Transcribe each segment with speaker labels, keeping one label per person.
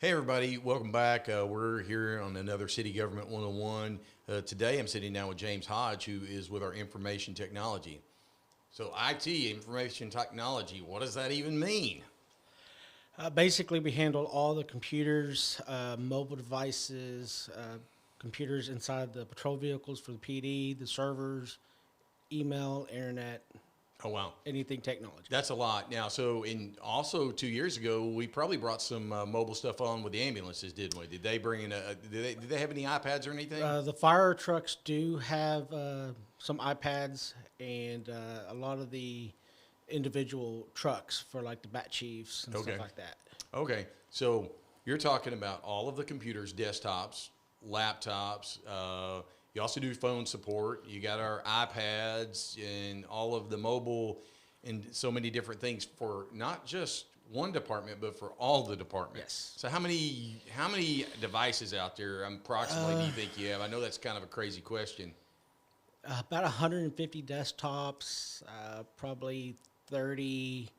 Speaker 1: Hey everybody, welcome back. We're here on another City Government 101. Today I'm sitting down with James Hodge, who is with our information technology. So IT, information technology, what does that even mean?
Speaker 2: Basically, we handle all the computers, mobile devices, computers inside the patrol vehicles for the PD, the servers, email, internet,
Speaker 1: Oh wow,
Speaker 2: anything technology.
Speaker 1: that's a lot. Now, so in also 2 years ago, we probably brought some mobile stuff on with the ambulances, didn't we? Did they bring in did they have any iPads or anything?
Speaker 2: The fire trucks do have some iPads and a lot of the individual trucks for like the bat chiefs and
Speaker 1: Okay.
Speaker 2: stuff like that.
Speaker 1: Okay, so you're talking about all of the computers, desktops, laptops. You also do phone support. You got our iPads and all of the mobile and so many different things for not just one department, but for all the departments.
Speaker 2: Yes.
Speaker 1: So how many devices out there approximately do you think you have? I know that's kind of a crazy question.
Speaker 2: About 150 desktops, probably 30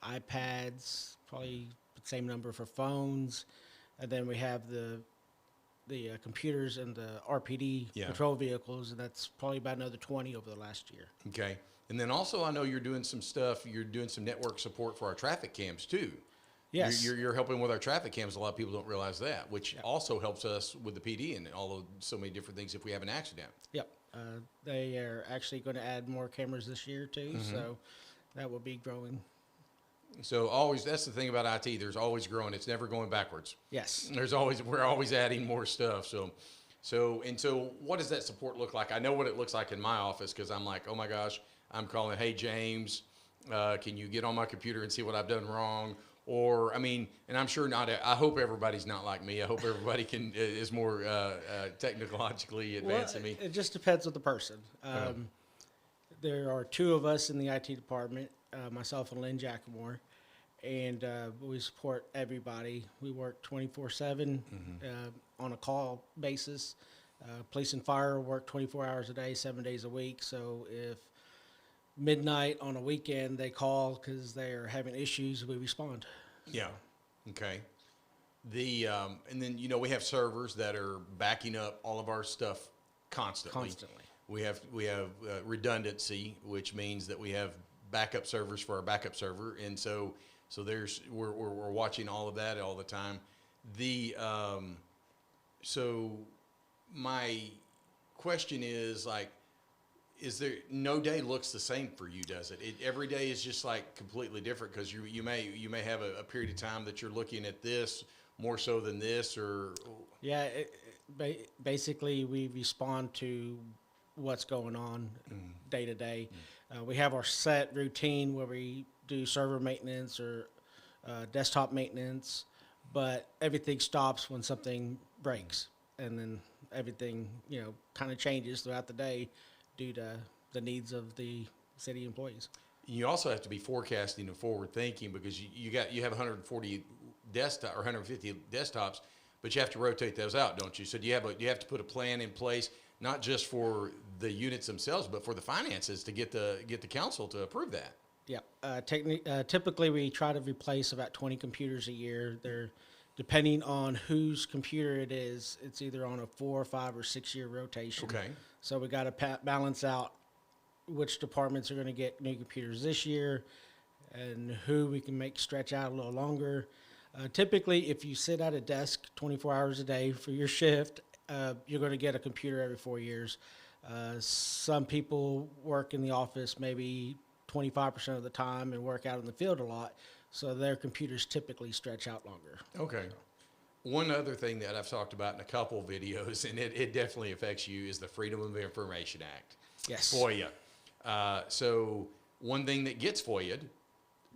Speaker 2: iPads, probably the same number for phones, and then we have the computers and the RPD
Speaker 1: Yeah.
Speaker 2: patrol vehicles, and that's probably about another 20 over the last year.
Speaker 1: Okay, and then also I know you're doing some stuff. You're doing some network support for our traffic cams too.
Speaker 2: Yes.
Speaker 1: You're helping with our traffic cams. A lot of people don't realize that, which
Speaker 2: Yep.
Speaker 1: also helps us with the PD and all of so many different things if we have an accident.
Speaker 2: Yep. They are actually going to add more cameras this year too, so that will be growing.
Speaker 1: So always, that's the thing about IT. There's always growing. It's never going backwards.
Speaker 2: Yes.
Speaker 1: We're always adding more stuff. So what does that support look like? I know what it looks like in my office because I'm like, oh my gosh, I'm calling, hey James, can you get on my computer and see what I've done wrong? Or I mean, and I'm sure not. I hope everybody's not like me. I hope everybody is more technologically advanced than me.
Speaker 2: It just depends on the person. There are two of us in the IT department, myself and Lynn Jackamore, and we support everybody. We work 24/7 on a call basis. Police and fire work 24 hours a day, 7 days a week. So if midnight on a weekend they call because they are having issues, we respond.
Speaker 1: Yeah. Okay. And then we have servers that are backing up all of our stuff constantly.
Speaker 2: Constantly.
Speaker 1: We have redundancy, which means that we have backup servers for our backup server, and we're watching all of that all the time. The so my question is like, is there no day looks the same for you? Does it? Every day is just like completely different because you may have a period of time that you're looking at this more so than this, or
Speaker 2: Yeah, basically we respond to what's going on day to day. We have our set routine where we do server maintenance or desktop maintenance, but everything stops when something breaks, and then everything kind of changes throughout the day due to the needs of the city employees.
Speaker 1: you also have to be forecasting and forward thinking because you have 140 desktop or 150 desktops, but you have to rotate those out, don't you? So do you have to put a plan in place not just for the units themselves, but for the finances to get the council to approve that.
Speaker 2: Yeah. Typically, we try to replace about 20 computers a year. They're depending on whose computer it is. It's either on a 4, 5, or 6 year rotation.
Speaker 1: Okay.
Speaker 2: So we got to balance out which departments are going to get new computers this year, and who we can make stretch out a little longer. Typically, if you sit at a desk 24 hours a day for your shift, you're going to get a computer every 4 years. Some people work in the office maybe 25% of the time and work out in the field a lot, so their computers typically stretch out longer.
Speaker 1: Okay. One other thing that I've talked about in a couple videos, and it definitely affects you, is the Freedom of Information Act.
Speaker 2: Yes.
Speaker 1: FOIA. So one thing that gets FOIA'd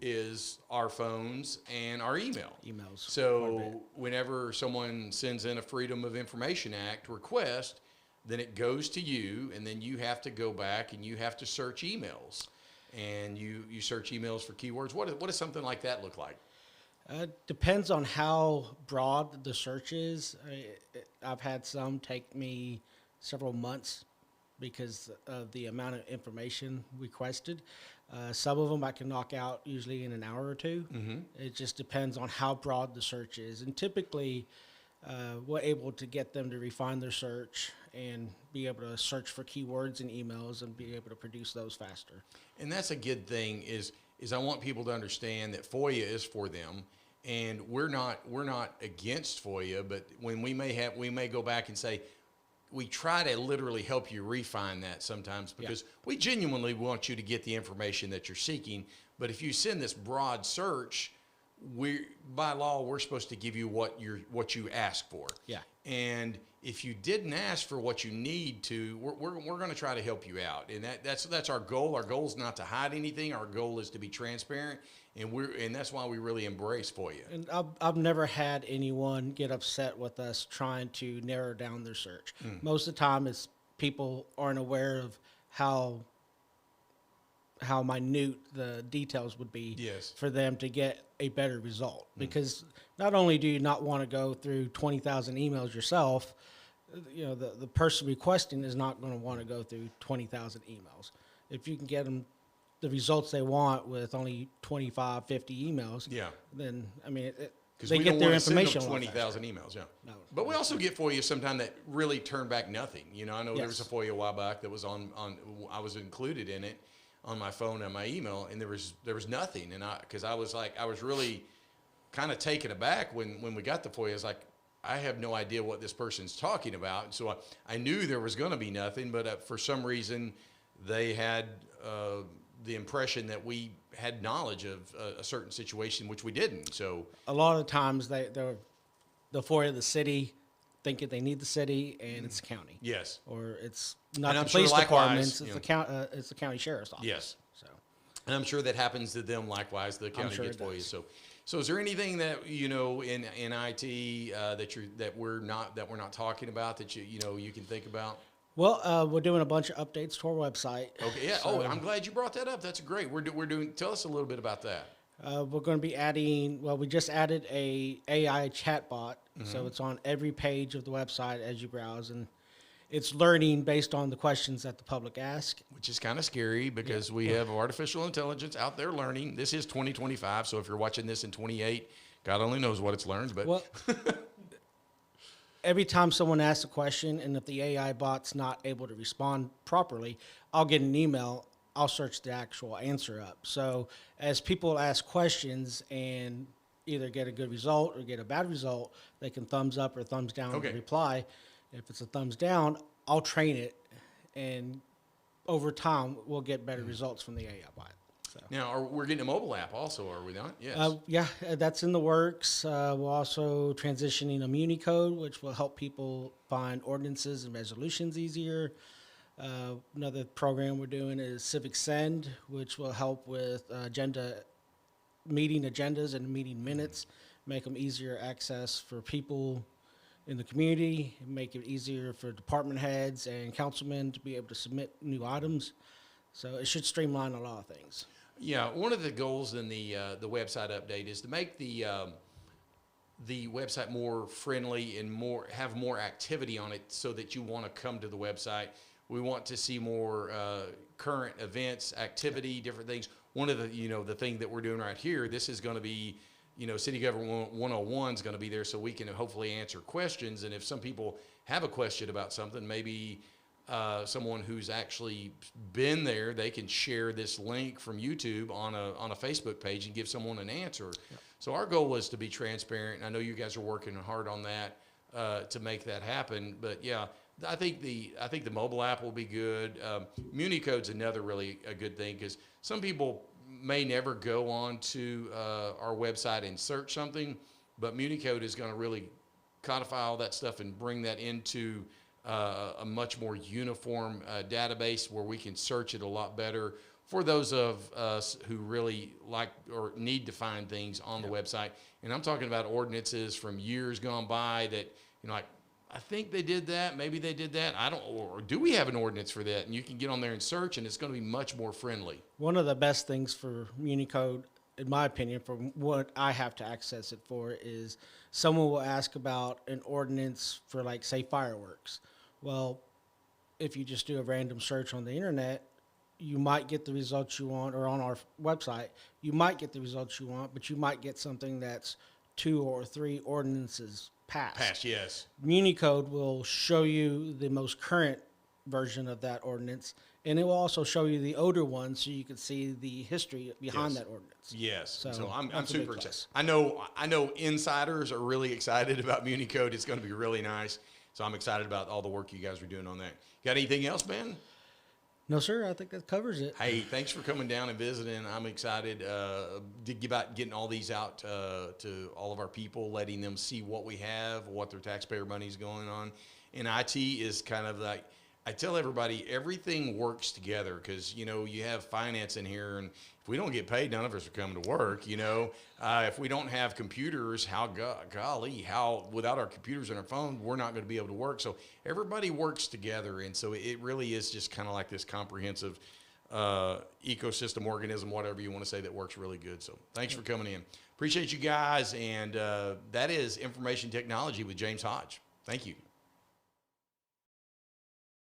Speaker 1: is our phones and our email.
Speaker 2: Emails.
Speaker 1: So whenever someone sends in a Freedom of Information Act request, then it goes to you, and then you have to go back and you have to search emails. And you search emails for keywords. What does something like that look like?
Speaker 2: Depends on how broad the search is. I've had some take me several months because of the amount of information requested. Some of them I can knock out usually in an hour or two. It just depends on how broad the search is. And typically, we're able to get them to refine their search and be able to search for keywords in emails and be able to produce those faster.
Speaker 1: And that's a good thing is I want people to understand that FOIA is for them. And we're not against FOIA, but when we may go back and say, we try to literally help you refine that sometimes because we genuinely want you to get the information that you're seeking. But if you send this broad search, by law, we're supposed to give you what you ask for.
Speaker 2: Yeah.
Speaker 1: And if you didn't ask for what you need to, we're going to try to help you out. And that's our goal. Our goal is not to hide anything. Our goal is to be transparent. And that's why we really embrace FOIA.
Speaker 2: And I've never had anyone get upset with us trying to narrow down their search. Most of the time, it's people aren't aware of how minute the details would be for them to get a better result. Because not only do you not want to go through 20,000 emails yourself, the person requesting is not going to want to go through 20,000 emails. If you can get them the results they want with only 25, 50 emails, then, I mean, they get their information.
Speaker 1: 20,000 emails,
Speaker 2: No,
Speaker 1: but we also get FOIA sometimes that really turn back nothing. I know there was a FOIA a while back that was I was included in it on my phone and my email, and there was nothing. And I was really kind of taken aback when we got the FOIA. I was like, I have no idea what this person's talking about. And so I knew there was going to be nothing, but for some reason they had the impression that we had knowledge of a certain situation, which we didn't. So
Speaker 2: a lot of times the FOIA of the city think they need the city and it's the county.
Speaker 1: Yes.
Speaker 2: Or it's not
Speaker 1: and
Speaker 2: the police departments, it's the county sheriff's office.
Speaker 1: Yes. And I'm sure that happens to them likewise. The county gets FOIA. So is there anything that in IT that we're not talking about that you can think about?
Speaker 2: Well, we're doing a bunch of updates to our website.
Speaker 1: Okay. Yeah. So, I'm glad you brought that up. That's great. We're doing. Tell us a little bit about that.
Speaker 2: We're going to be adding. Well, we just added a AI chatbot, so it's on every page of the website as you browse, and it's learning based on the questions that the public ask.
Speaker 1: Which is kind of scary because we have artificial intelligence out there learning. This is 2025, so if you're watching this in 28, God only knows what it's learned. But
Speaker 2: every time someone asks a question, and if the AI bot's not able to respond properly, I'll get an email. I'll search the actual answer up. So as people ask questions and either get a good result or get a bad result, they can thumbs up or thumbs down the reply. If it's a thumbs down, I'll train it, and over time, we'll get better results from the AI bot. So.
Speaker 1: Now, we're getting a mobile app also, are we not? Yes.
Speaker 2: That's in the works. We're also transitioning a MuniCode, which will help people find ordinances and resolutions easier. Another program we're doing is Civic Send, which will help with meeting agendas and meeting minutes, make them easier access for people in the community, make it easier for department heads and councilmen to be able to submit new items. So it should streamline a lot of things.
Speaker 1: Yeah, one of the goals in the website update is to make the website more friendly and have more activity on it, so that you want to come to the website. We want to see more current events, activity, different things. One of the thing that we're doing right here, this is going to be, City Government 101 is going to be there, so we can hopefully answer questions. And if some people have a question about something, maybe someone who's actually been there, they can share this link from YouTube on a Facebook page and give someone an answer. Yeah. So our goal is to be transparent. I know you guys are working hard on that to make that happen. But yeah, I think the mobile app will be good. MuniCode's another really a good thing, because some people may never go on to our website and search something, but MuniCode is going to really codify all that stuff and bring that into a much more uniform database where we can search it a lot better for those of us who really like or need to find things on the website. And I'm talking about ordinances from years gone by that, like, I think they did that. Maybe they did that. I don't, or do we have an ordinance for that? And you can get on there and search, and it's going to be much more friendly.
Speaker 2: One of the best things for MuniCode, in my opinion, for what I have to access it for, is someone will ask about an ordinance for, like, say, fireworks. Well, if you just do a random search on the internet, you might get the results you want, or on our website, you might get the results you want, but you might get something that's 2 or 3 ordinances passed.
Speaker 1: Pass, yes.
Speaker 2: MuniCode will show you the most current version of that ordinance, and it will also show you the older one, so you can see the history behind
Speaker 1: Yes.
Speaker 2: that ordinance.
Speaker 1: Yes. So I'm
Speaker 2: that's a big
Speaker 1: super
Speaker 2: plus.
Speaker 1: excited. I know insiders are really excited about MuniCode. It's going to be really nice. So I'm excited about all the work you guys are doing on that. Got anything else, Ben?
Speaker 2: No, sir. I think that covers it.
Speaker 1: Hey, thanks for coming down and visiting. I'm excited about getting all these out to all of our people, letting them see what we have, what their taxpayer money is going on. And IT is kind of like, I tell everybody, everything works together because, you know, you have finance in here, and if we don't get paid, none of us are coming to work, you know. If we don't have computers, how without our computers and our phone, we're not going to be able to work. So everybody works together, and so it really is just kind of like this comprehensive ecosystem, organism, whatever you want to say, that works really good. So thanks for coming in. Appreciate you guys, and that is Information Technology with James Hodge. Thank you.